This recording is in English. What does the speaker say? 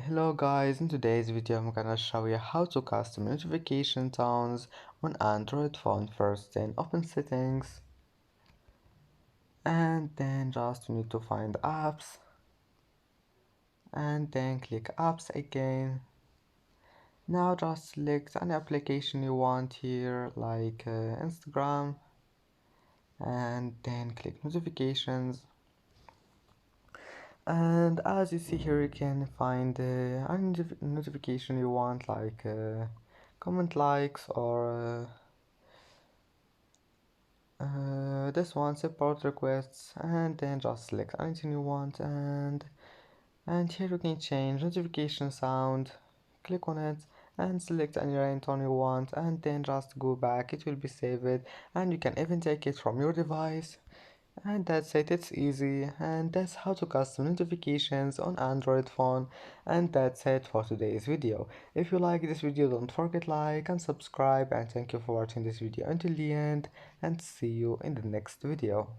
Hello guys, in today's video I'm gonna show you how to custom notification tones on Android phone. First then open settings and then just you need to find apps and then click apps again. Now just select any application you want here like Instagram and then click notifications. And as you see here you can find any notification you want like comment likes or this one support requests, and then just select anything you want, and here you can change notification sound. Click on it and select any ringtone you want, and then just go back. It will be saved and you can even take it from your device. And that's it, it's easy, and that's how to custom notifications on Android phone. And that's it for today's video. If you like this video, don't forget like and subscribe, and thank you for watching this video until the end, and see you in the next video.